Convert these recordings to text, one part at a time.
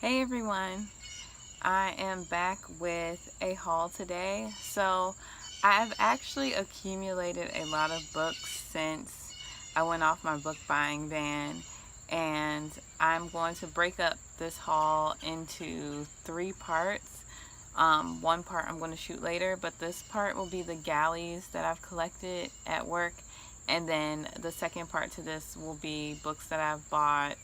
Hey everyone, I am back with a haul today. So I've actually accumulated a lot of books since I went off my book buying ban, and I'm going to break up this haul into three parts. One part I'm going to shoot later, but this part will be the galleys that I've collected at work, and then the second part to this will be books that I've bought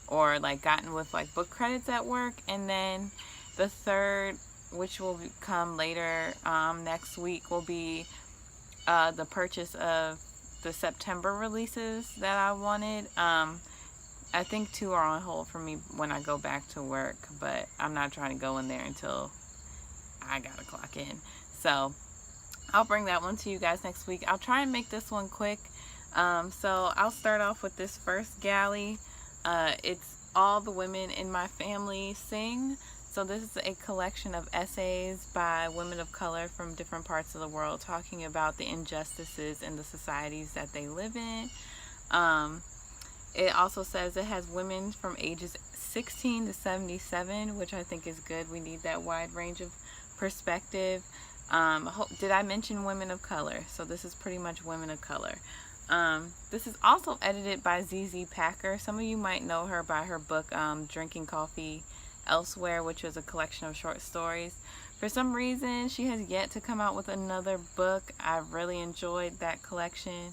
or like gotten with like book credits at work, and then the third, which will come later next week, will be the purchase of the September releases that I wanted. I think two are on hold for me when I go back to work, but I'm not trying to go in there until I gotta clock in. So I'll bring that one to you guys next week. I'll try and make this one quick. So I'll start off with this first galley. It's All the Women in My Family Sing. So this is a collection of essays by women of color from different parts of the world talking about the injustices in the societies that they live in. It also says it has women from ages 16 to 77, which I think is good. We need that wide range of perspective. Did I mention women of color? So this is pretty much women of color. This is also edited by ZZ Packer. Some of you might know her by her book Drinking Coffee Elsewhere, which was a collection of short stories. For some reason, she has yet to come out with another book. I really enjoyed that collection,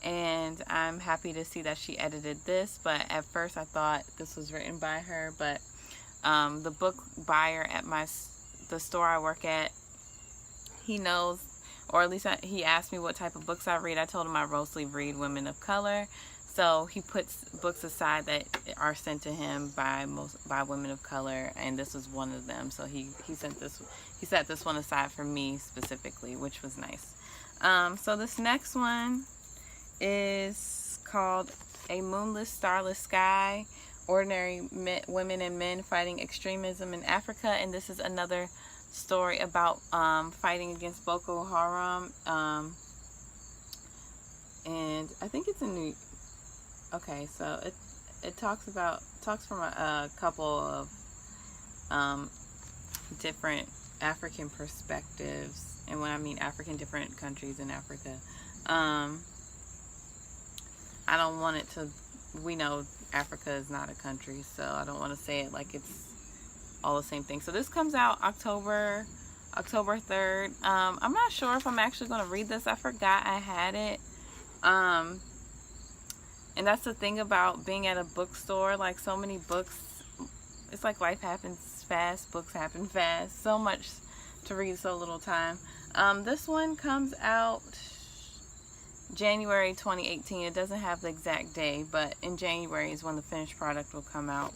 and I'm happy to see that she edited this, but at first I thought this was written by her. But the book buyer at the store I work at, he knows, or at least he asked me what type of books I read. I told him I mostly read women of color. So he puts books aside that are sent to him by women of color, and this was one of them. So he set this one aside for me specifically, which was nice. So this next one is called A Moonless Starlight Sky: Ordinary Women and Men Fighting Extremism in Africa, and this is another story about fighting against Boko Haram, and I think it's in okay, so it talks from a couple of different African perspectives, and when I mean African, different countries in Africa. I don't want it to, we know Africa is not a country, so I don't want to say it like it's all the same thing. So this comes out October 3rd. I'm not sure if I'm actually going to read this. I forgot I had it. And that's the thing about being at a bookstore. Like, so many books, it's like life happens fast, books happen fast. So much to read, so little time. This one comes out January 2018. It doesn't have the exact day, but in January is when the finished product will come out.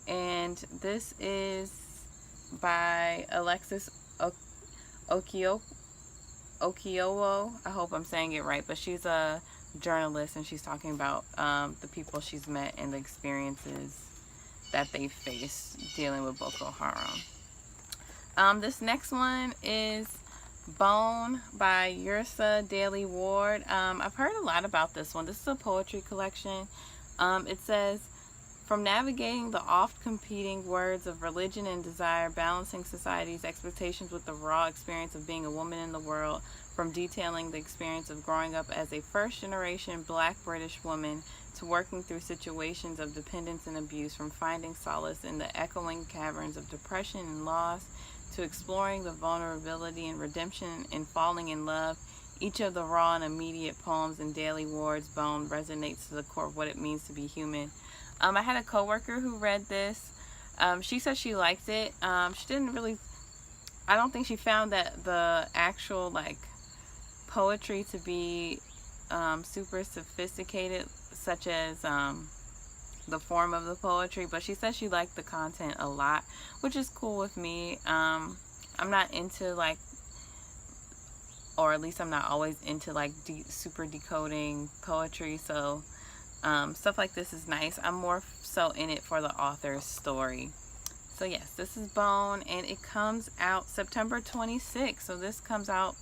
And this is by Alexis Okiowo. I hope I'm saying it right, but she's a journalist, and she's talking about the people she's met and the experiences that they face dealing with Boko Haram. This next one is Bone by Yrsa Daly Ward. I've heard a lot about this one. This is a poetry collection. It says, from navigating the oft-competing words of religion and desire, balancing society's expectations with the raw experience of being a woman in the world, from detailing the experience of growing up as a first-generation Black British woman to working through situations of dependence and abuse, from finding solace in the echoing caverns of depression and loss to exploring the vulnerability and redemption in falling in love, each of the raw and immediate poems in Daly Ward's Bone resonates to the core of what it means to be human. I had a coworker who read this. She said she liked it. She didn't really, I don't think she found that the actual like poetry to be super sophisticated, such as the form of the poetry, but she said she liked the content a lot, which is cool with me. I'm not into like, or at least I'm not always into like super decoding poetry, so stuff like this is nice. I'm more so in it for the author's story. So yes, this is Bone, and it comes out September 26th. So this comes out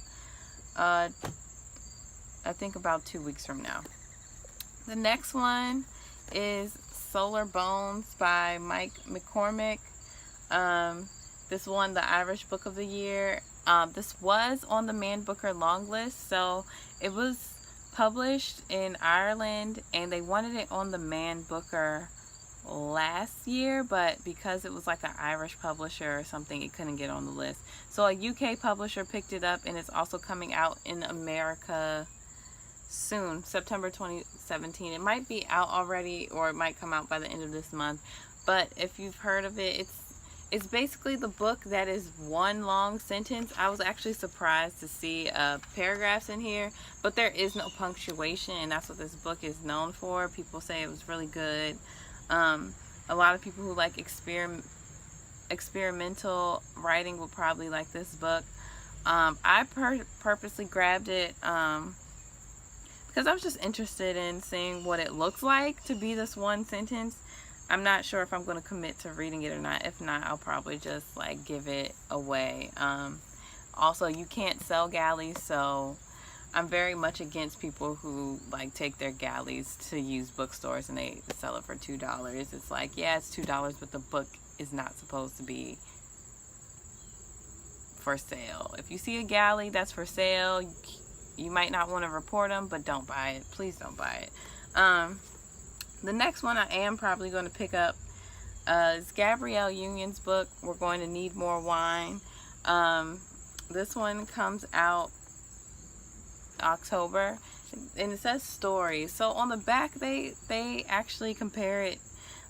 I think about 2 weeks from now. The next one is Solar Bones by Mike McCormick. This won the Irish Book of the Year. This was on the Man Booker long list, so it was published in Ireland, and they wanted it on the Man Booker last year, but because it was like an Irish publisher or something, it couldn't get on the list. So a UK publisher picked it up, and it's also coming out in America soon, September 2017. It might be out already, or it might come out by the end of this month. But if you've heard of it, it's basically the book that is one long sentence. I was actually surprised to see paragraphs in here, but there is no punctuation, and that's what this book is known for. People say it was really good. A lot of people who like experimental writing will probably like this book. I purposely grabbed it because I was just interested in seeing what it looks like to be this one sentence. I'm not sure if I'm going to commit to reading it or not. If not, I'll probably just like give it away. Also, you can't sell galleys, so I'm very much against people who like take their galleys to used bookstores and they sell it for $2. It's like, yeah, it's $2, but the book is not supposed to be for sale. If you see a galley that's for sale, you might not want to report them, but don't buy it. Please don't buy it. The next one I am probably going to pick up is Gabrielle Union's book, We're Going to Need More Wine. This one comes out October, and it says stories. So on the back they actually compare it.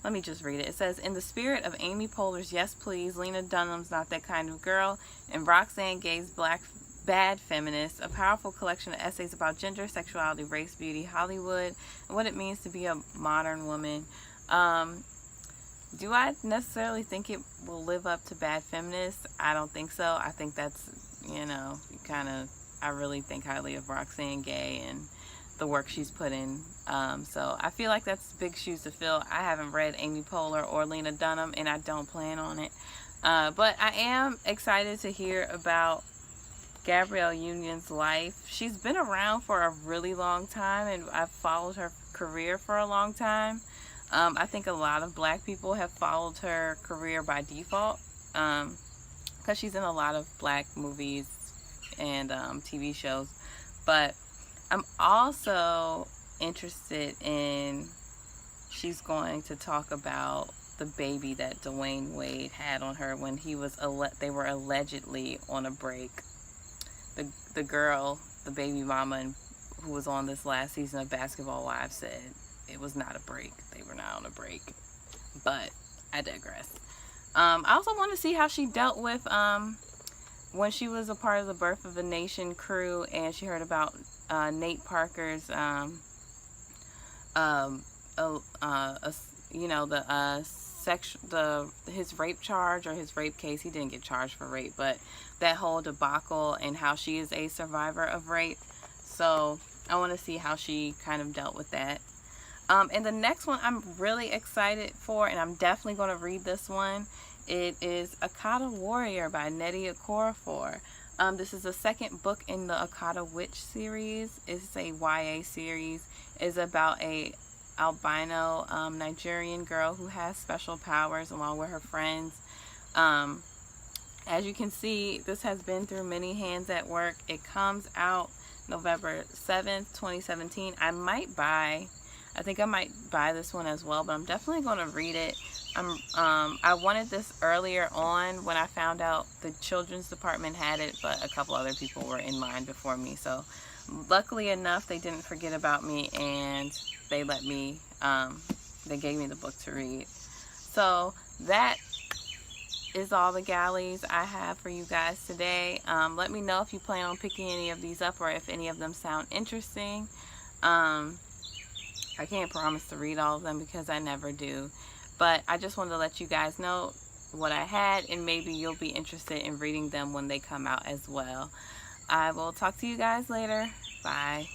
Let me just read it. It says, in the spirit of Amy Poehler's Yes Please, Lena Dunham's Not That Kind of Girl, and Roxane Gay's Bad Feminist, a powerful collection of essays about gender, sexuality, race, beauty, Hollywood, and what it means to be a modern woman. Do I necessarily think it will live up to Bad Feminist? I don't think so. I think that's, I really think highly of Roxane Gay and the work she's put in. So I feel like that's big shoes to fill. I haven't read Amy Poehler or Lena Dunham, and I don't plan on it. But I am excited to hear about Gabrielle Union's life. She's been around for a really long time, and I've followed her career for a long time. I think a lot of black people have followed her career by default, because she's in a lot of black movies and TV shows. But I'm also interested in, she's going to talk about the baby that Dwayne Wade had on her when he was they were allegedly on a break. The girl, the baby mama who was on this last season of Basketball Wives, said it was not a break. They were not on a break. But I digress. I also want to see how she dealt with when she was a part of the Birth of a Nation crew, and she heard about Nate Parker's his rape charge, or his rape case. He didn't get charged for rape, but that whole debacle, and how she is a survivor of rape. So I want to see how she kind of dealt with that. And the next one I'm really excited for, and I'm definitely going to read this one. It is Akata Warrior by Nnedi Okorafor. This is the second book in the Akata Witch series. It's a YA series. It's about a albino Nigerian girl who has special powers along with her friends. As you can see, this has been through many hands at work. It comes out November 7th, 2017. I think I might buy this one as well, but I'm definitely going to read it. I wanted this earlier on when I found out the children's department had it, but a couple other people were in line before me. So luckily enough, they didn't forget about me, and they let me, they gave me the book to read. So that is all the galleys I have for you guys today. Let me know if you plan on picking any of these up, or if any of them sound interesting. I can't promise to read all of them because I never do, but I just wanted to let you guys know what I had, and maybe you'll be interested in reading them when they come out as well. I will talk to you guys later. Bye.